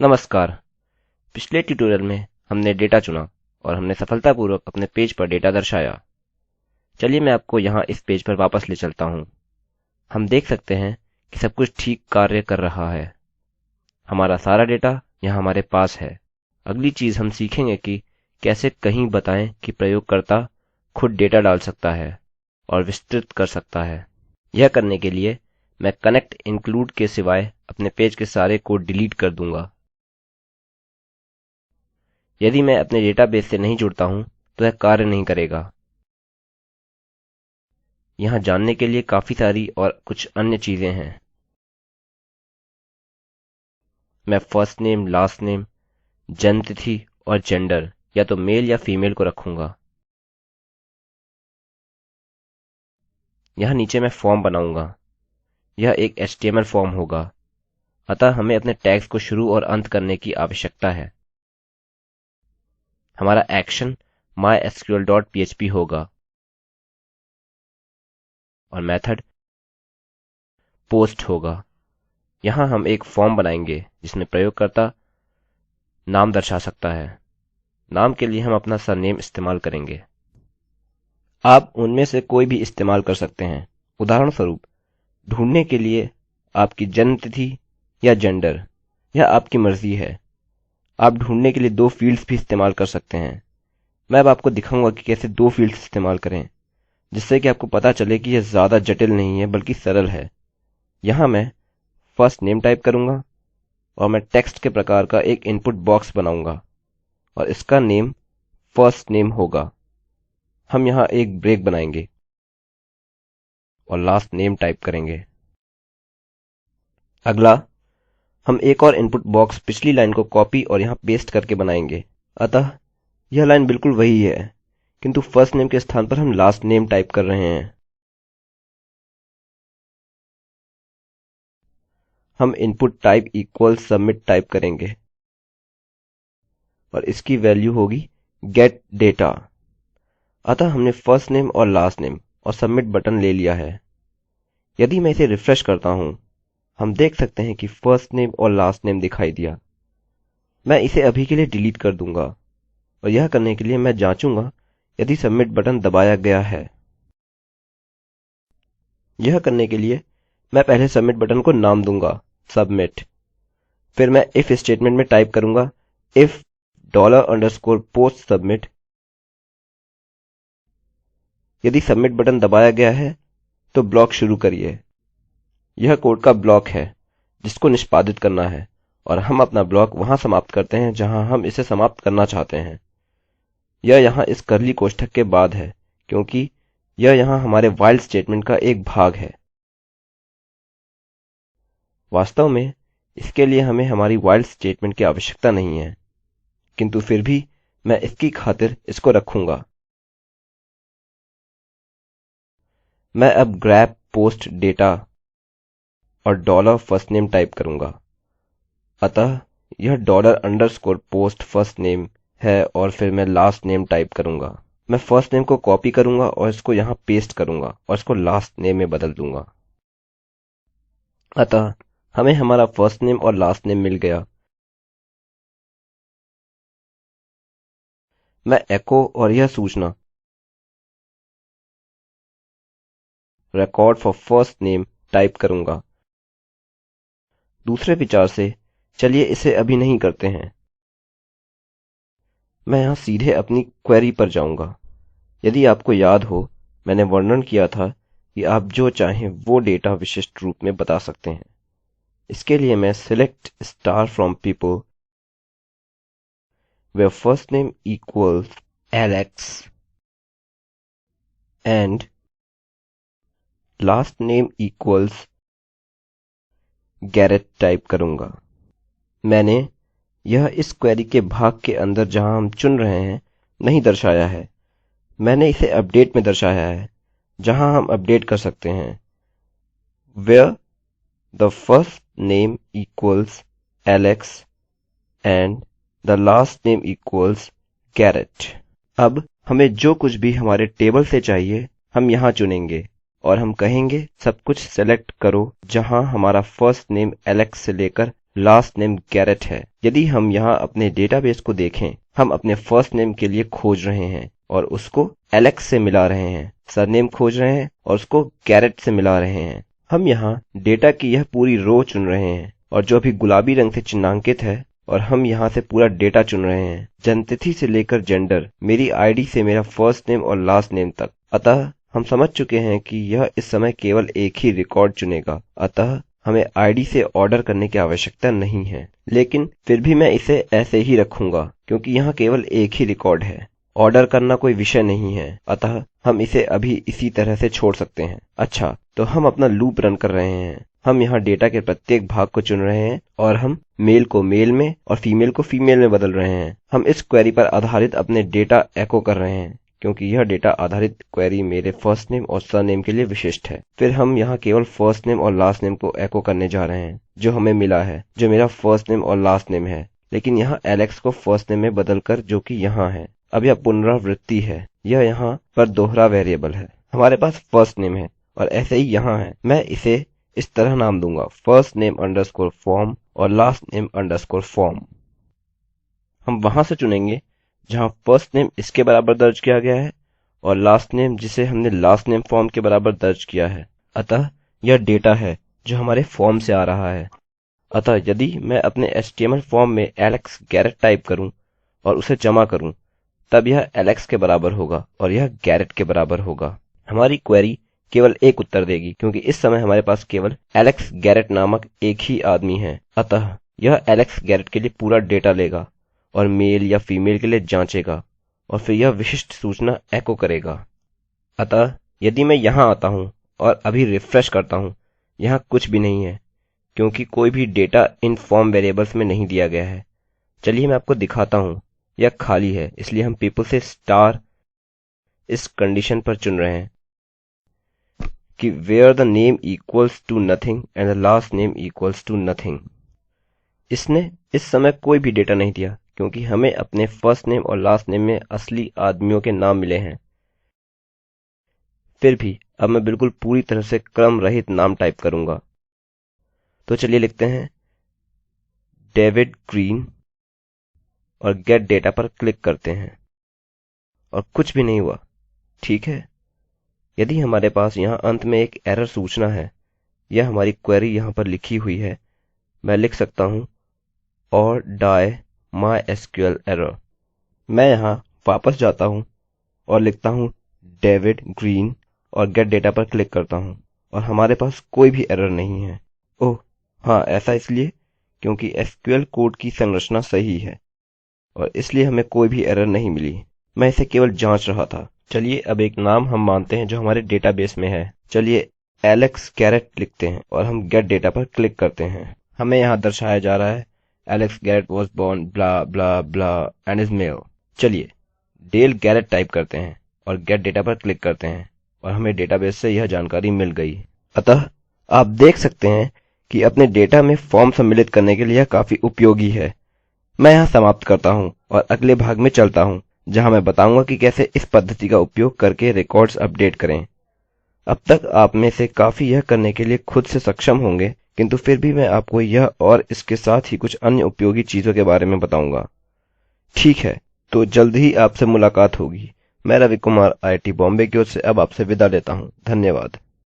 नमस्कार। पिछले ट्यूटोरियल में हमने डेटा चुना और हमने सफलतापूर्वक अपने पेज पर डेटा दर्शाया। चलिए मैं आपको यहाँ इस पेज पर वापस ले चलता हूँ। हम देख सकते हैं कि सब कुछ ठीक कार्य कर रहा है। हमारा सारा डेटा यहाँ हमारे पास है। अगली चीज़ हम सीखेंगे कि कैसे कहीं बताएं कि प्रयोगकर्ता खुद डेटा डाल सकता है और विस्तृत कर सकता है। यह करने के लिए मैं कनेक्ट इंक्लूड के सिवाय अपने पेज के सारे कोड डिलीट कर दूंगा। यदि मैं अपने डेटाबेस से नहीं जुड़ता हूँ तो यह कार्य नहीं करेगा। यहाँ जानने के लिए काफी सारी और कुछ अन्य चीजें हैं। मैं फर्स्ट नेम, लास्ट नेम, जन्म तिथि और जेंडर या तो मेल या फीमेल को रखूँगा। यहाँ नीचे मैं फॉर्म बनाऊँगा। यह एक HTML फॉर्म होगा, अतः हमें अपने टैग्स को शुरू और अंत करने की आवश्यकता है। हमारा एक्शन mysql.php होगा और मेथड पोस्ट होगा। यहाँ हम एक फॉर्म बनाएंगे जिसमें प्रयोगकर्ता नाम दर्शा सकता है। नाम के लिए हम अपना सरनेम इस्तेमाल करेंगे। आप उनमें से कोई भी इस्तेमाल कर सकते हैं। उदाहरणस्वरूप ढूंढने के लिए आपकी जन्म तिथि या जेंडर, यह आपकी मर्जी है। आप ढूंढने के लिए दो फील्ड्स भी इस्तेमाल कर सकते हैं। मैं अब आपको दिखाऊंगा कि कैसे दो फील्ड्स इस्तेमाल करें, जिससे कि आपको पता चले कि यह ज्यादा जटिल नहीं है बल्कि सरल है। यहाँ मैं फर्स्ट नेम टाइप करूंगा और मैं टेक्स्ट के प्रकार का एक इनपुट बॉक्स बनाऊंगा और इसका नेम फर्स्ट नेम होगा। हम यहाँ एक ब्रेक बनाएंगे और लास्ट नेम टाइप करेंगे। अगला हम एक और इनपुट बॉक्स पिछली लाइन को कॉपी और यहाँ पेस्ट करके बनाएंगे। अतः यह लाइन बिल्कुल वही है, किंतु फर्स्ट नेम के स्थान पर हम लास्ट नेम टाइप कर रहे हैं। हम input type equal submit type करेंगे और इसकी वैल्यू होगी गेट डेटा। अतः हमने फर्स्ट नेम और लास्ट नेम और सबमिट बटन ले लिया है। यदि मैं इसे रिफ्रेश करता हूँ, हम देख सकते हैं कि फर्स्ट नेम और लास्ट नेम दिखाई दिया। मैं इसे अभी के लिए डिलीट कर दूंगा और यह करने के लिए मैं जांचूंगा यदि सबमिट बटन दबाया गया है। यह करने के लिए मैं पहले सबमिट बटन को नाम दूंगा सबमिट। फिर मैं इफ स्टेटमेंट में टाइप करूंगा इफ $_ post submit। यदि सबमिट बटन दबाया गया है तो ब्लॉक शुरू करिए। यह कोड का ब्लॉक है जिसको निष्पादित करना है और हम अपना ब्लॉक वहां समाप्त करते हैं जहां हम इसे समाप्त करना चाहते हैं। यह यहाँ इस कर्ली कोष्ठक के बाद है क्योंकि यह यहाँ हमारे व्हाइल स्टेटमेंट का एक भाग है। वास्तव में इसके लिए हमें हमारी व्हाइल स्टेटमेंट की आवश्यकता नहीं है, किंतु फिर भी मैं इसकी खातिर इसको रखूंगा। मैं अब grab post data और $firstname टाइप करूंगा। अतः यह $_ post firstname है और फिर मैं लास्ट नेम टाइप करूंगा। मैं फर्स्ट नेम को कॉपी करूंगा और इसको यहाँ पेस्ट करूंगा और इसको लास्ट नेम में बदल दूंगा। अतः हमें हमारा फर्स्ट नेम और लास्ट नेम मिल गया। मैं एको और यह सूचना record for first name type करूंगा। दूसरे विचार से चलिए इसे अभी नहीं करते हैं। मैं यहाँ सीधे अपनी क्वेरी पर जाऊंगा। यदि आपको याद हो, मैंने वर्णन किया था कि आप जो चाहें वो डेटा विशिष्ट रूप में बता सकते हैं। इसके लिए मैं select star from people where first name equals Alex and last name equals Garrett type करूंगा। मैंने यह इस क्वेरी के भाग के अंदर जहां हम चुन रहे हैं नहीं दर्शाया है। मैंने इसे अपडेट में दर्शाया है जहां हम अपडेट कर सकते हैं where the first name equals Alex and the last name equals Garrett। अब हमें जो कुछ भी हमारे टेबल से चाहिए हम यहाँ चुनेंगे और हम कहेंगे सब कुछ सेलेक्ट करो जहां हमारा फर्स्ट नेम एलेक्स से लेकर लास्ट नेम गैरेट है। यदि हम यहाँ अपने डेटाबेस को देखें, हम अपने फर्स्ट नेम के लिए खोज रहे हैं और उसको एलेक्स से मिला रहे हैं, सरनेम खोज रहे हैं और उसको गैरेट से मिला रहे हैं। हम यहाँ डेटा की यह पूरी रो चुन रहे हैं और जो अभी गुलाबी रंग से चिन्हांकित है, और हम यहाँ से पूरा डेटा चुन रहे हैं, जन्मतिथि से लेकर जेंडर, मेरी आईडी से मेरा फर्स्ट नेम और लास्ट नेम तक। अतः हम समझ चुके हैं कि यह इस समय केवल एक ही रिकॉर्ड चुनेगा, अतः हमें आईडी से ऑर्डर करने की आवश्यकता नहीं है। लेकिन फिर भी मैं इसे ऐसे ही रखूंगा क्योंकि यहाँ केवल एक ही रिकॉर्ड है। ऑर्डर करना कोई विषय नहीं है, अतः हम इसे अभी इसी तरह से छोड़ सकते हैं। अच्छा, तो हम अपना लूप रन कर रहे हैं। हम यहाँ डेटा के प्रत्येक भाग को चुन रहे हैं और हम मेल को मेल में और फीमेल को फीमेल में बदल रहे हैं। हम इस क्वेरी पर आधारित अपने डेटा एको कर रहे हैं क्योंकि यह डेटा आधारित क्वेरी मेरे फर्स्ट नेम और सरनेम के लिए विशिष्ट है। फिर हम यहाँ केवल फर्स्ट नेम और लास्ट नेम को एको करने जा रहे हैं जो हमें मिला है, जो मेरा फर्स्ट नेम और लास्ट नेम है, लेकिन यहाँ एलेक्स को फर्स्ट नेम में बदलकर, जो कि यहाँ है। अब यह पुनरावृत्ति है, यह यहाँ पर दोहरा वेरिएबल है। हमारे पास फर्स्ट नेम है और ऐसे ही यहाँ है। मैं इसे इस तरह नाम दूंगा, फर्स्ट नेम अंडरस्कोर फॉर्म और लास्ट नेम अंडरस्कोर फॉर्म। हम वहां से चुनेंगे जहां फर्स्ट नेम इसके बराबर दर्ज किया गया है और लास्ट नेम जिसे हमने लास्ट नेम फॉर्म के बराबर दर्ज किया है। अतः यह डेटा है जो हमारे फॉर्म से आ रहा है। अतः यदि मैं अपने HTML फॉर्म में एलेक्स गैरेट टाइप करूं और उसे जमा करूं, तब यह एलेक्स के बराबर होगा और यह गैरेट के बराबर होगा। हमारी क्वेरी केवल एक उत्तर देगी क्योंकि इस समय हमारे पास केवल एलेक्स गैरेट नामक एक ही आदमी है। अतः यह एलेक्स गैरेट के लिए पूरा डेटा लेगा और मेल या फीमेल के लिए जांचेगा और फिर यह विशिष्ट सूचना एको करेगा। अतः यदि मैं यहाँ आता हूँ और अभी रिफ्रेश करता हूँ, यहाँ कुछ भी नहीं है क्योंकि कोई भी डेटा इन फॉर्म वेरिएबल्स में नहीं दिया गया है। चलिए मैं आपको दिखाता हूँ, यह खाली है, इसलिए हम पीपल से स्टार इस कंडीशन पर चुन रहे हैं कि where the name equals to nothing and the last name equals to nothing। इसने इस समय कोई भी डेटा नहीं दिया क्योंकि हमें अपने फर्स्ट नेम और लास्ट नेम में असली आदमियों के नाम मिले हैं। फिर भी अब मैं बिल्कुल पूरी तरह से क्रम रहित नाम टाइप करूंगा। तो चलिए लिखते हैं डेविड ग्रीन और गेट डेटा पर क्लिक करते हैं और कुछ भी नहीं हुआ। ठीक है, यदि हमारे पास यहाँ अंत में एक एरर सूचना है, यह हमारी क्वेरी यहाँ पर लिखी हुई है, मैं लिख सकता हूँ और die MySQL error। मैं यहाँ वापस जाता हूँ और लिखता हूँ डेविड ग्रीन और गेट डेटा पर क्लिक करता हूँ और हमारे पास कोई भी एरर नहीं है। ओह हाँ, ऐसा इसलिए क्योंकि SQL कोड की संरचना सही है और इसलिए हमें कोई भी एरर नहीं मिली। मैं इसे केवल जांच रहा था। चलिए अब एक नाम हम मानते हैं जो हमारे डेटाबेस में है। चलिए एलेक्स गैरेट लिखते हैं और हम गेट डेटा पर क्लिक करते हैं। हमें यहाँ दर्शाया जा रहा है Alex Garrett was born blah blah blah and is male. चलिए डेल गैरेट टाइप करते हैं और गेट डेटा पर क्लिक करते हैं और हमें डेटाबेस से यह जानकारी मिल गई। अतः आप देख सकते हैं कि अपने डेटा में फॉर्म सम्मिलित करने के लिए यह काफी उपयोगी है। मैं यहाँ समाप्त करता हूँ और अगले भाग में चलता हूँ जहाँ मैं बताऊंगा कि कैसे इस पद्धति का उपयोग करके रिकॉर्ड्स अपडेट करें। अब तक आप में से काफी यह करने के लिए खुद से सक्षम होंगे, किंतु फिर भी मैं आपको यह और इसके साथ ही कुछ अन्य उपयोगी चीजों के बारे में बताऊंगा। ठीक है, तो जल्द ही आपसे मुलाकात होगी। मैं रवि कुमार IIT बॉम्बे की ओर से अब आपसे विदा लेता हूँ। धन्यवाद।